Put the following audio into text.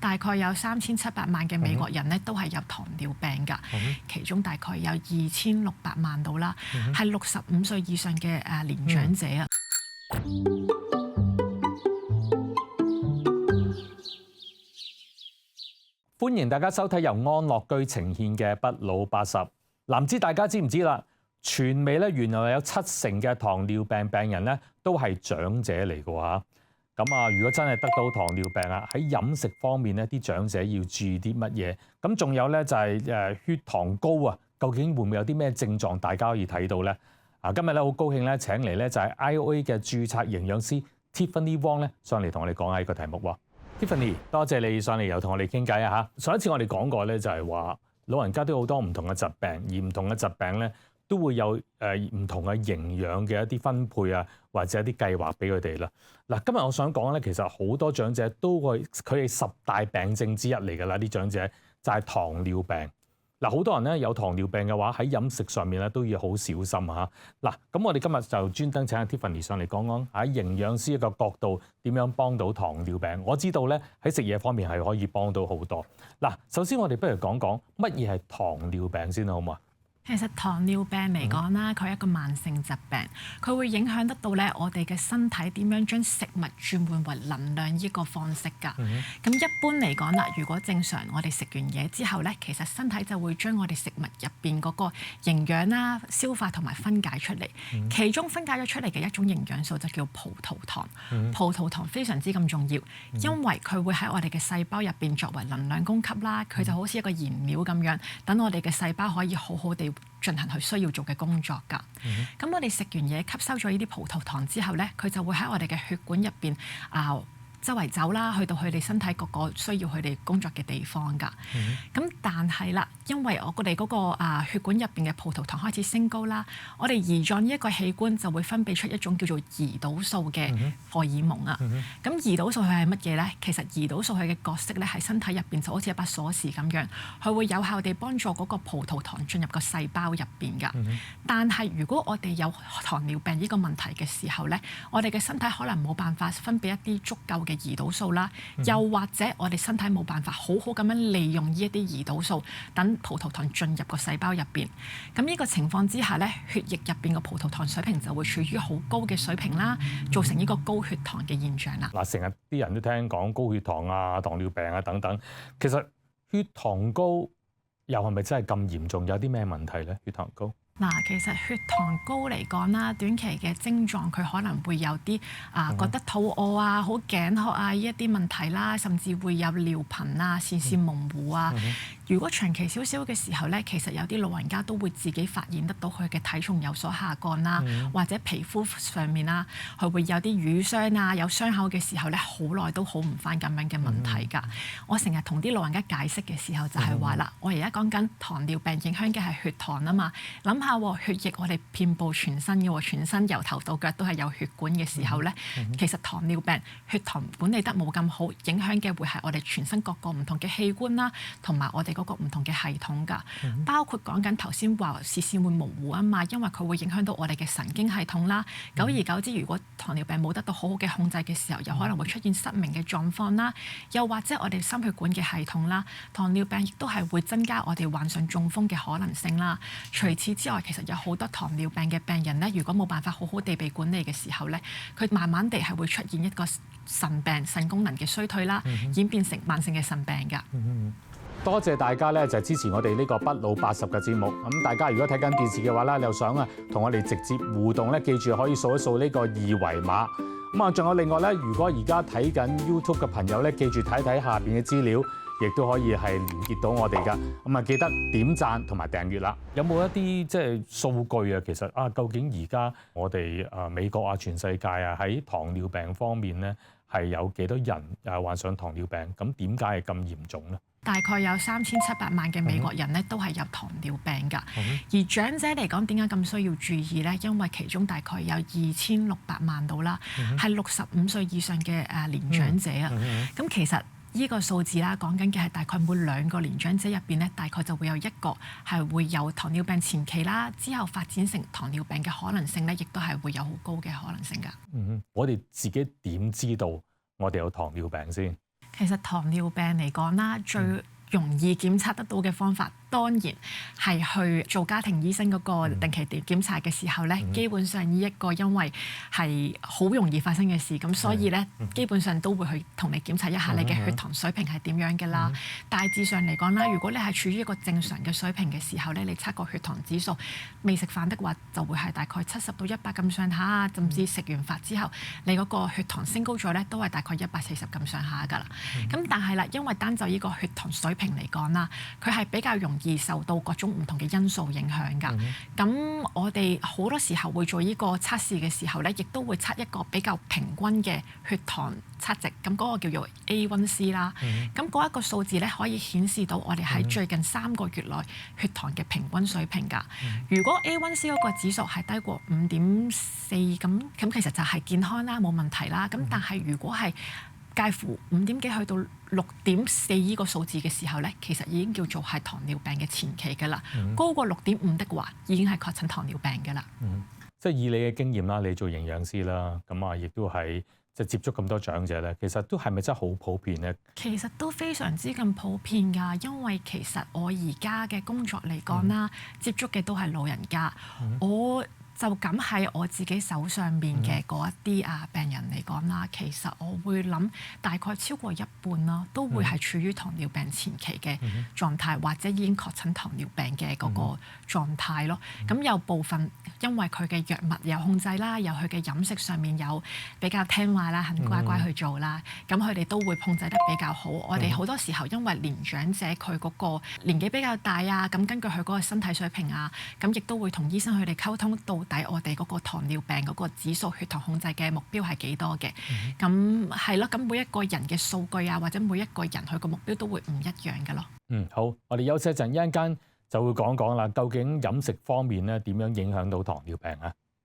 大概有3700萬嘅美國人咧都係有糖尿病㗎，其中大概有2600萬到啦，係65歲以上嘅年長者啊。歡迎大家收睇由安樂居呈獻嘅不老80。唔知大家知唔知啦？全美咧原來有70%嘅糖尿病病人咧都係長者嚟嘅喎。咁如果真係得到糖尿病啊，喺飲食方面咧，啲長者要注意啲乜嘢？咁仲有咧就係血糖高啊，究竟會唔會有啲咩症狀？大家可以睇到咧。今日咧好高興咧請嚟咧就係 IOA 嘅註冊營養師 Tiffany Wong 咧上嚟同我哋講下呢個題目喎。Tiffany， 多謝你上嚟又同我哋傾偈啊嚇！上一次我哋講過咧，就係話老人家都有好多唔同嘅疾病，而唔同嘅疾病咧都會有唔同嘅營養嘅一啲分配啊，或者一啲計劃俾佢哋啦。嗱，今日我想講咧，其實好多長者都會佢係10大病症之一嚟㗎啦，啲長者就係糖尿病。嗱，好多人咧有糖尿病嘅話，喺飲食上面咧都要好小心嚇。嗱，咁我哋今日就專登請阿 Tiffany 上嚟講講喺營養師一個角度點樣幫到糖尿病。我知道咧喺食嘢方面係可以幫到好多。嗱，首先我哋不如講講乜嘢係糖尿病先好嘛？其實糖尿病嚟講啦，佢係一個慢性疾病，佢會影響得到咧我哋嘅身體點樣將食物轉換為能量呢個方式㗎。咁一般嚟講啦，如果正常我哋食完嘢之後咧，其實身體就會將我哋食物入邊嗰個營養啦消化同埋分解出嚟。其中分解咗出嚟嘅一種營養素就叫葡萄糖。葡萄糖非常之咁重要，因為佢會喺我哋嘅細胞入邊作為能量供給啦，佢就好似一個燃料咁樣，等我哋嘅細胞可以好好地進行佢需要做嘅工作㗎。咁我哋食完嘢吸收咗呢啲葡萄糖之後咧，佢就會喺我哋嘅血管入邊周圍走啦，去到佢哋身體各個需要佢哋工作嘅地方㗎。咁但係啦，因為我哋嗰個血管入邊嘅葡萄糖開始升高啦，我哋胰臟呢一個器官就會分泌出一種叫做胰島素嘅荷爾蒙啊。咁胰島素佢係乜嘢咧？其實胰島素佢嘅角色咧喺身體入邊就好似一把鎖匙咁樣，佢會有效地幫助嗰個葡萄糖進入個細胞入邊㗎。但係如果我哋有糖尿病呢個問題嘅時候咧，我哋嘅身體可能冇辦法分泌一啲足夠嘅胰島素啦，又或者我哋身體冇辦法好好咁樣利用呢一啲胰島素，等葡萄糖進入個細胞入邊。咁呢個情況之下咧，血液入邊嘅葡萄糖水平就會處於好高嘅水平啦，造成呢個高血糖嘅現象啦。嗱，成日啲人都聽講高血糖啊、糖尿病啊等等，其實血糖高又係咪真係咁嚴重？有啲咩問題咧？血糖高？嗱，其實血糖高嚟講啦，短期嘅症狀佢可能會有啲覺得肚餓啊、好頸渴啊呢一啲問題啦，甚至會有尿頻啊、視線模糊啊。如果長期少少嘅時候咧，其實有啲老人家都會自己發現得到佢嘅體重有所下降啦，或者皮膚上面啦，佢會有啲瘀傷啊，有傷口嘅時候咧，好耐都好唔返咁樣嘅問題㗎。我成日同啲老人家解釋嘅時候就係話啦，我而家講緊糖尿病影響嘅係血糖啊嘛，諗下血液我哋遍佈全身嘅喎，全身由頭到腳都係有血管嘅時候咧，其實糖尿病血糖管理得冇咁好，影響嘅會係我哋全身各個唔同嘅器官啦，同埋我哋嗰個唔同嘅系統㗎，包括講緊頭先話視線會模糊啊嘛，因為佢會影響到我哋嘅神經系統啦。久而久之，如果糖尿病冇得到好好嘅控制嘅時候，有可能會出現失明嘅狀況啦，又或者我哋心血管嘅系統啦，糖尿病亦都係會增加我哋患上中風嘅可能性啦。除此之外，其實有好多糖尿病嘅病人咧，如果冇辦法好好地被管理嘅時候咧，佢慢慢地係會出現一個腎病、腎功能嘅衰退啦，演變成慢性嘅腎病㗎。多謝大家咧，就支持我哋呢個不老80嘅節目。咁大家如果睇緊電視嘅話咧，你又想同我哋直接互動咧，記住可以掃一掃呢個二維碼。咁仲有另外咧，如果而家睇緊 YouTube 嘅朋友咧，記住睇睇下邊嘅資料，亦都可以係連結到我哋噶。咁記得點讚同埋訂閱啦。有冇一啲即係數據啊？其實究竟而家我哋美國全世界喺糖尿病方面咧，係有幾多人患上糖尿病？咁點解係咁嚴重咧？大概有3700萬嘅美國人咧都係有糖尿病㗎。而長者嚟講，點解咁需要注意咧？因為其中大概有2600萬到啦，係65歲以上嘅年長者啊。咁其實呢個數字啦，講緊嘅係大概每2個年長者入邊咧，大概就會有1個係會有糖尿病前期啦，之後發展成糖尿病嘅可能性咧，亦都係會有好高嘅可能性㗎。我哋自己點知道我哋有糖尿病先？其實糖尿病嚟講啦，最容易檢測得到嘅方法，當然係去做家庭醫生嗰個定期檢查嘅時候咧，基本上呢一個因為係好容易發生嘅事，咁所以咧基本上都會去同你檢查一下你嘅血糖水平係點樣嘅啦。大致上嚟講啦，如果你係處於一個正常嘅水平嘅時候咧，你測個血糖指數未食飯的話，就會係大概70到100咁上下，甚至食完飯之後你嗰個血糖升高咗咧，都係大概140咁上下㗎啦。咁但係啦，因為單就呢個血糖水平嚟講啦，佢係比較容易受到各種唔同嘅因素影響㗎。咁我哋好多時候會做呢個測試嘅時候咧，亦都會測一個比較平均嘅血糖測值，咁嗰個叫做 A1C 啦。咁嗰一個數字咧，可以顯示到我哋喺最近3個月內血糖嘅平均水平㗎。如果 A1C 嗰個指數係低過5.4咁其實就係健康啦，冇問題啦。咁但係如果係介乎5點幾去到6.4呢個數字嘅時候咧，其實已經叫做係糖尿病嘅前期㗎啦。高過6.5的話，已經係確診糖尿病㗎啦。即係以你嘅經驗啦，你做營養師啦，咁啊亦都係即係接觸咁多長者咧，其實都係咪真係好普遍咧？其實都非常之咁普遍㗎，因為其實我而家嘅工作嚟講啦，接觸嘅都係老人家，我就咁喺我自己手上面嘅嗰一啲病人嚟講啦，其實我會諗大概超過一半啦，都會係處於糖尿病前期嘅狀態，或者已經確診糖尿病嘅嗰個狀態咯。咁有部分因為佢嘅藥物有控制啦，有佢嘅飲食上面有比較聽話啦，很乖乖去做啦，咁佢哋都會控制得比較好。我哋好多時候因為年長者佢嗰個年紀比較大啊，咁根據佢嗰個身體水平啊，咁亦都會同醫生佢哋溝通到底我哋嗰個糖尿病嗰個指數血糖控制嘅目標係幾多嘅。咁係咯，咁每一個人嘅數據啊，或者每一個人佢個目標都會唔一樣嘅咯。好，我哋休息一陣，一陣間就會講講啦，究竟飲食方面咧點樣影響到糖尿病啊？